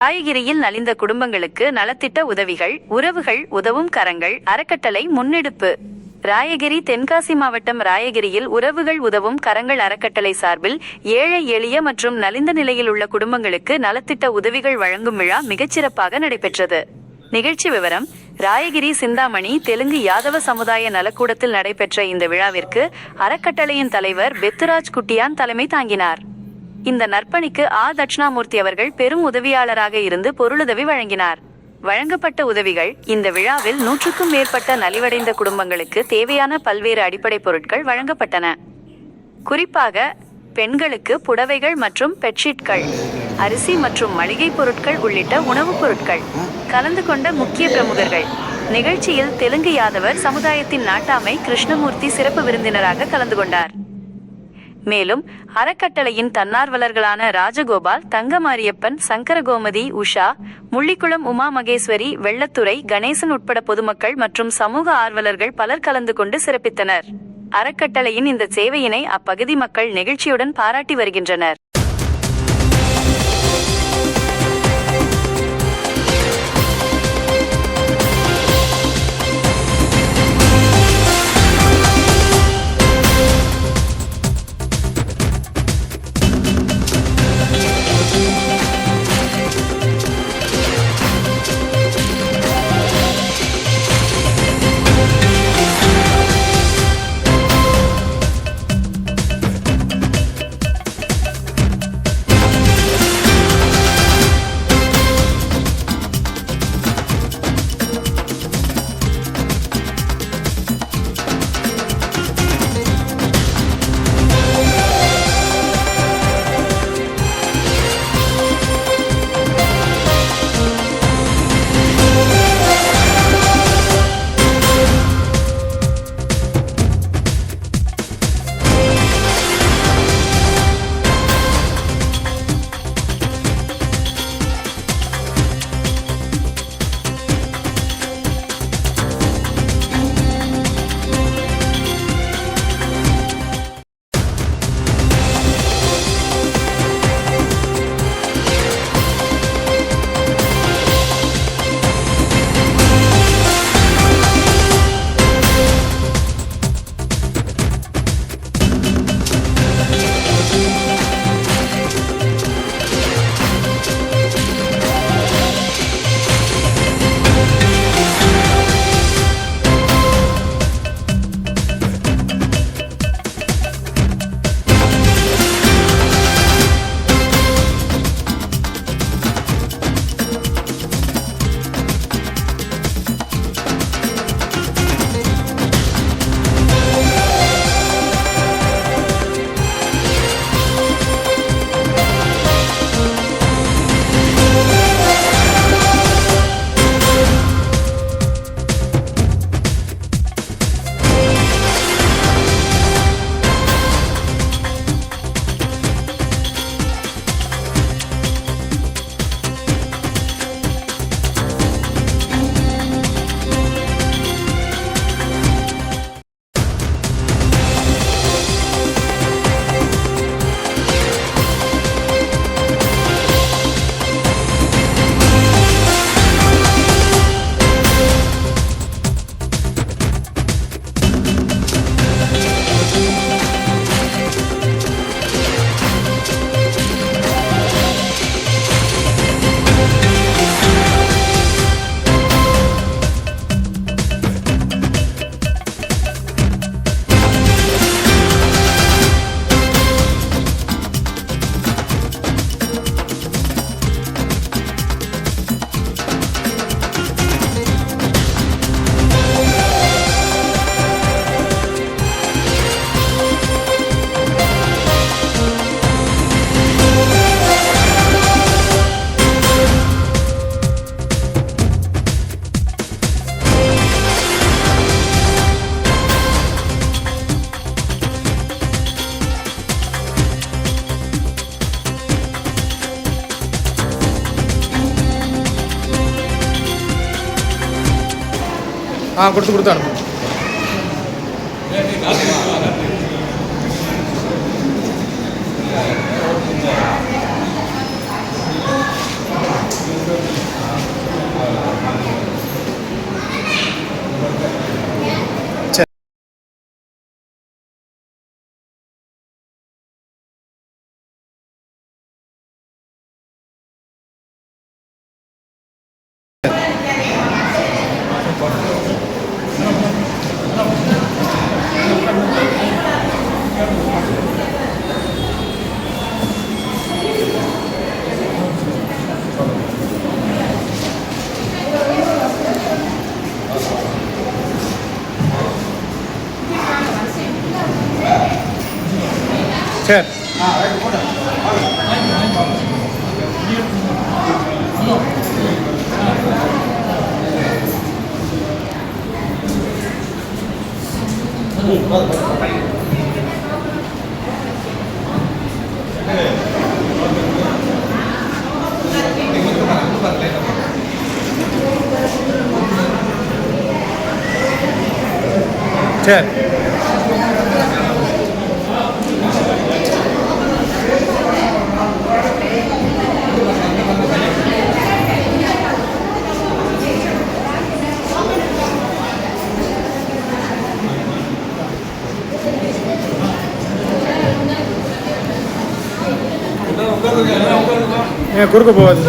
ராயகிரியில் நலிந்த குடும்பங்களுக்கு நலத்திட்ட உதவிகள், உறவுகள் உதவும் கரங்கள் அறக்கட்டளை முன்னெடுப்பு. ராயகிரி தென்காசி மாவட்டம் ராயகிரியில் உறவுகள் உதவும் கரங்கள் அறக்கட்டளை சார்பில் ஏழை எளிய மற்றும் நலிந்த நிலையில் உள்ள குடும்பங்களுக்கு நலத்திட்ட உதவிகள் வழங்கும் விழா மிகச்சிறப்பாக நடைபெற்றது. நிகழ்ச்சி விவரம்: ராயகிரி சிந்தாமணி தெலுங்கு யாதவ சமுதாய நலக்கூடத்தில் நடைபெற்ற இந்த விழாவிற்கு அறக்கட்டளையின் தலைவர் பெத்துராஜ் குட்டியான் தலைமை தாங்கினார். இந்த நற்பணிக்கு தட்சிணாமூர்த்தி அவர்கள் பெரும் உதவியாளராக இருந்து பொருளுதவி வழங்கினார். வழங்கப்பட்ட உதவிகள்: இந்த விழாவில் 100க்கும் மேற்பட்ட நலிவடைந்த குடும்பங்களுக்கு தேவையான பல்வேறு அடிப்படை பொருட்கள் வழங்கப்பட்டன. குறிப்பாக பெண்களுக்கு புடவைகள் மற்றும் பெட்ஷீட்கள், அரிசி மற்றும் மளிகை பொருட்கள் உள்ளிட்ட உணவுப் பொருட்கள். கலந்து கொண்ட முக்கிய பிரமுகர்கள்: நிகழ்ச்சியில் தெலுங்கு யாதவர் சமுதாயத்தின் நாட்டாமை கிருஷ்ணமூர்த்தி சிறப்பு விருந்தினராக கலந்து கொண்டார். மேலும் அறக்கட்டளையின் தன்னார்வலர்களான ராஜகோபால், தங்கமாரியப்பன், சங்கரகோமதி, உஷா, முள்ளிக்குளம் உமா மகேஸ்வரி, வெள்ளத்துறை, கணேசன் உட்பட பொதுமக்கள் மற்றும் சமூக ஆர்வலர்கள் பலர் கலந்து கொண்டு சிறப்பித்தனர். அறக்கட்டளையின் இந்த சேவையினை அப்பகுதி மக்கள் நெகிழ்ச்சியுடன் பாராட்டி வருகின்றனர். கொடுத்து அனுப்புங்க. சரி. சரி. குறுக்க போகாது.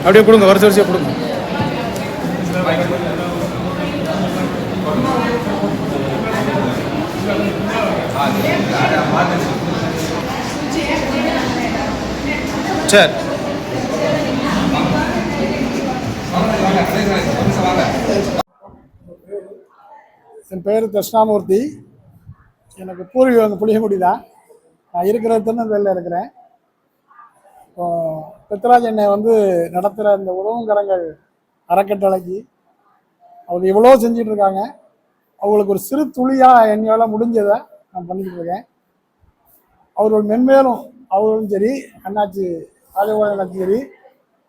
அப்படியே கொடுங்க, வரிசை வரிசையாக கொடுங்க. சரி. என் பேர் தட்சிணாமூர்த்தி. எனக்கு பூர்வீகம் அங்கே புளியங்குடி தான். நான் இருக்கிறது திருநெல்வேலியில் இருக்கிறேன். இப்போ பித்ராஜ் என்னை நடத்துகிற இந்த உறவுங்கரங்கள் அறக்கட்டளைக்கு அவங்க எவ்வளோ செஞ்சிட்டு இருக்காங்க. அவங்களுக்கு ஒரு சிறு துளியாக என்னையால் முடிஞ்சதை நான் பண்ணிக்கிட்டு இருக்கேன். அவர்கள் மென்மேலும் அவர்களும் சரி, அண்ணாச்சி ராஜகோபால் அண்ணாச்சி சரி,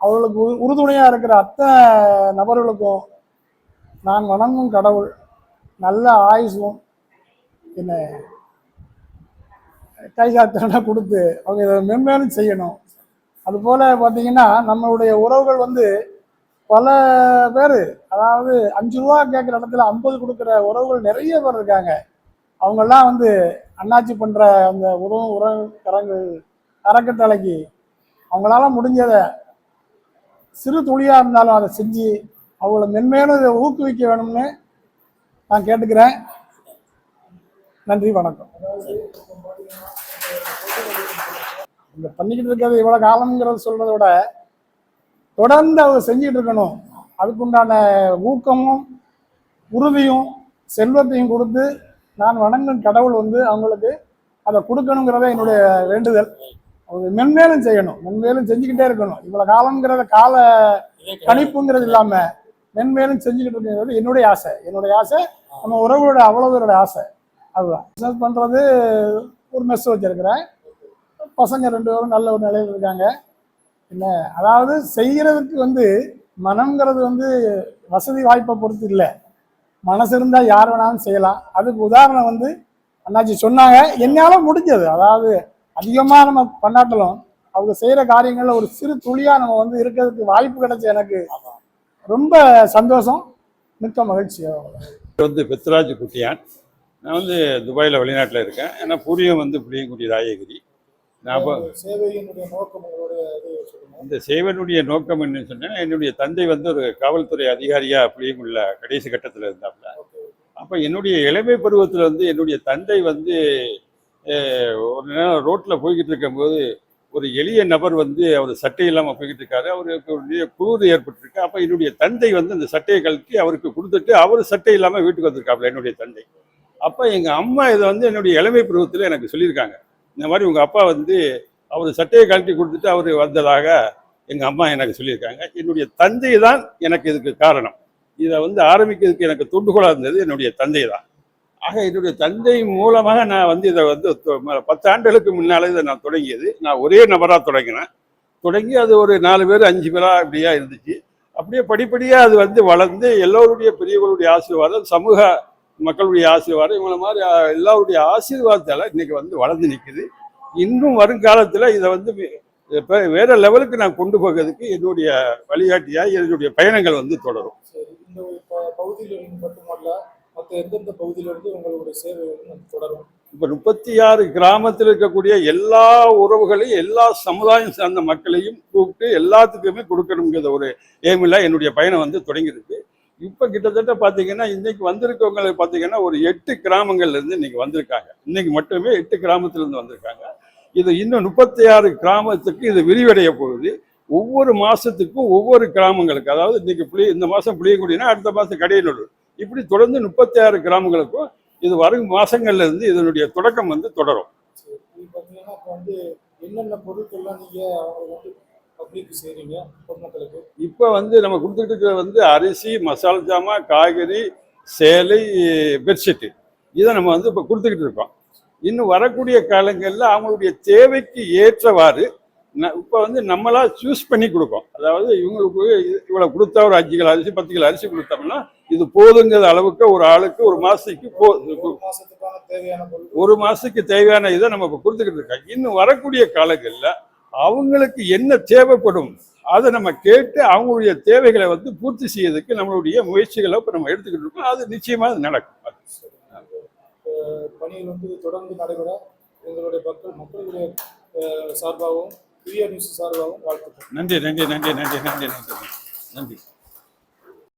அவர்களுக்கு உறுதுணையாக இருக்கிற அத்தனை நபர்களுக்கும் நான் வணங்கும் கடவுள் நல்ல ஆயுசும் என்ன கைகாத்தனா கொடுத்து அவங்க இதை மென்மேலும் செய்யணும். அதுபோல் பார்த்தீங்கன்னா நம்மளுடைய உறவுகள் பல பேர், அதாவது 5 ரூபா கேட்குற இடத்துல 50 கொடுக்குற உறவுகள் நிறைய பேர் இருக்காங்க. அவங்கெல்லாம் அண்ணாச்சி பண்ணுற அந்த உறவுக்கரங்கள் அறக்கட்டளைக்கு அவங்களால முடிஞ்சதை சிறு துளியாக இருந்தாலும் அதை செஞ்சு அவங்கள மென்மேலும் இதை ஊக்குவிக்க வேணும்னு நான் கேட்டுக்கிறேன். நன்றி, வணக்கம். இந்த பண்ணிக்கிட்டு இருக்கிறது இவ்வளோ காலம்ங்கிறது சொல்கிறத விட தொடர்ந்து அவங்க செஞ்சுட்டு இருக்கணும். அதுக்குண்டான ஊக்கமும் உறுதியும் செல்வத்தையும் கொடுத்து நான் வணங்கும் கடவுள் அவங்களுக்கு அதை கொடுக்கணுங்கிறத என்னுடைய வேண்டுதல். அவங்க மென்மேலும் செய்யணும், மென்மேலும் செஞ்சுக்கிட்டே இருக்கணும். இவ்வளோ காலங்கிறத கால கணிப்புங்கிறது இல்லாமல் மென்மேலும் செஞ்சுக்கிட்டு இருக்கிறது என்னுடைய ஆசை. நம்ம உறவுகளோட அவ்வளோ பேரோட ஆசை. அதுதான் பிஸ்னஸ் பண்ணுறது. ஒரு மெஸ் வச்சுருக்கிறேன். பசங்க 2 பேரும் நல்ல ஒரு நிலையில் இருக்காங்க. என்ன, அதாவது செய்கிறதுக்கு மனம்ங்கிறது வசதி வாய்ப்பை பொறுத்து இல்லை. மனசு இருந்தால் யார் வேணாலும் செய்யலாம். அதுக்கு உதாரணம் அண்ணாச்சி சொன்னாங்க. என்னால் முடிஞ்சது, அதாவது அதிகமாக நம்ம பண்ணாட்டலும் அவங்க செய்கிற காரியங்களில் ஒரு சிறு துளியாக நம்ம இருக்கிறதுக்கு வாய்ப்பு கிடைச்ச எனக்கு ரொம்ப சந்தோஷம், மிக்க மகிழ்ச்சி. பெத்ராஜ் குட்டியான். நான் துபாயில் வெளிநாட்டில் இருக்கேன். ஏன்னா பூர்வீகம் புளியங்குடி ராயகிரி. நான் இந்த சேவையினுடைய நோக்கம் என்னன்னு சொன்னேன். என்னுடைய தந்தை ஒரு காவல்துறை அதிகாரியாக புளியங்குடியில் கடைசி கட்டத்தில் இருந்தாப்புல. அப்போ என்னுடைய இளமை பருவத்தில் என்னுடைய தந்தை ஒரு நேரம் ரோட்டில் போய்கிட்டு இருக்கும்போது ஒரு எளிய நபர் அவர் சட்டை இல்லாமல் போய்கிட்டு இருக்காரு. அவருக்கு ஒரு குளிர் ஏற்பட்டிருக்கு. அப்போ என்னுடைய தந்தை அந்த சட்டையை கழட்டி அவருக்கு கொடுத்துட்டு அவர் சட்டை இல்லாமல் வீட்டுக்கு வந்திருக்காப்புல என்னுடைய தந்தை. அப்போ எங்கள் அம்மா இதை என்னுடைய இளமை பருவத்தில் எனக்கு சொல்லியிருக்காங்க. இந்த மாதிரி உங்கள் அப்பா அவர் சட்டையை கழட்டி கொடுத்துட்டு அவர் வந்ததாக எங்கள் அம்மா எனக்கு சொல்லியிருக்காங்க. என்னுடைய தந்தை தான் எனக்கு இதுக்கு காரணம். இதை ஆரம்பிக்கிறதுக்கு எனக்கு தூண்டுகோலாக இருந்தது என்னுடைய தந்தை தான். ஆக என்னுடைய தந்தை மூலமாக நான் இதை 10 ஆண்டுகளுக்கு முன்னால் இதை நான் தொடங்கியது. நான் ஒரே நபராக தொடங்கி அது ஒரு 4 பேர் 5 பேராக இப்படியா இருந்துச்சு. அப்படியே படிப்படியாக அது வளர்ந்து எல்லோருடைய பெரியவர்களுடைய ஆசீர்வாதம், சமூக மக்களுடைய ஆசீர்வாதம் இவங்கள மாதிரி எல்லாருடைய ஆசீர்வாதத்தால இன்னைக்கு வந்து வளர்ந்து நிற்குது. இன்னும் வருங்காலத்துல இதை வந்து இப்ப வேற லெவலுக்கு நான் கொண்டு போகிறதுக்கு என்னுடைய வழிகாட்டியா என்னுடைய பயணங்கள் வந்து தொடரும். சரி, இந்த ஒரு பகுதியில் மட்டுமல்ல, மற்ற எந்தெந்த பகுதியிலிருந்து உங்களுடைய சேவைகள் தொடரும்? இப்ப 36 கிராமத்தில் இருக்கக்கூடிய எல்லா உறவுகளையும் எல்லா சமுதாயம் சார்ந்த மக்களையும் கூப்பிட்டு எல்லாத்துக்குமே கொடுக்கணுங்கிற ஒரு ஏமில் என்னுடைய பயணம் வந்து தொடங்கியிருக்கு. இப்ப கிட்டத்தட்ட பாத்தீங்கன்னா இன்னைக்கு வந்திருக்கவங்களை பாத்தீங்கன்னா ஒரு 8 கிராமங்கள்ல இருந்து இன்னைக்கு வந்திருக்காங்க. இன்னைக்கு மட்டுமே 8 கிராமத்துல இருந்து வந்திருக்காங்க. இது இன்னும் 36 கிராமத்துக்கு இது விரிவடைய போகுது. ஒவ்வொரு மாசத்துக்கும் ஒவ்வொரு கிராமங்களுக்கு, அதாவது இன்னைக்கு இந்த மாசம் புளியங்குடினா அடுத்த மாசம் கடையனூர், இப்படி தொடர்ந்து 36 கிராமங்களுக்கும் இது வரும் மாசங்கள்ல இருந்து இதனுடைய தொடக்கம் வந்து தொடரும். பார்த்தீங்கன்னா இப்போ வந்து என்னென்ன பொருட்கள்லாம் நீங்க அவங்க வந்து பப்ளிக் செய்றீங்க பொதுமக்களுக்கு? இப்போ வந்து நம்ம கொடுத்துட்டு இருக்கிற வந்து அரிசி, மசாலா ஜாமான், காய்கறி, சேலை, பெட்ஷீட்டு, இதை நம்ம வந்து இப்போ கொடுத்துக்கிட்டு இருக்கோம். இன்னும் வரக்கூடிய காலங்களில் அவங்களுடைய தேவைக்கு ஏற்றவாறு இப்போ வந்து நம்மளா சூஸ் பண்ணி கொடுப்போம். அதாவது இவங்களுக்கு இவ்வளோ கொடுத்தா ஒரு 5 கிலோ அரிசி 10 கிலோ அரிசி கொடுத்தோம்னா இது போதுங்கிற அளவுக்கு ஒரு ஆளுக்கு ஒரு மாசத்துக்கு ஒரு மாசத்துக்கு தேவையான இதை நம்ம இப்போ கொடுத்துக்கிட்டு இருக்கோம். இன்னும் வரக்கூடிய காலங்களில் அவங்களுக்கு என்ன தேவைப்படும் அதை நம்ம கேட்டு அவங்களுடைய தேவைகளை வந்து பூர்த்தி செய்யறதுக்கு நம்மளுடைய முயற்சிகளை இப்போ நம்ம எடுத்துக்கிட்டு இருக்கோம். அது நிச்சயமா அது நடக்கும். பணிகள் வந்து தொடர்ந்து நடைபெற எங்களுடைய மக்களுடைய சார்பாகவும், பிரியா நியூஸ் சார்பாகவும் வாழ்த்துக்கள். நன்றி நன்றி நன்றி நன்றி நன்றி நன்றி நன்றி.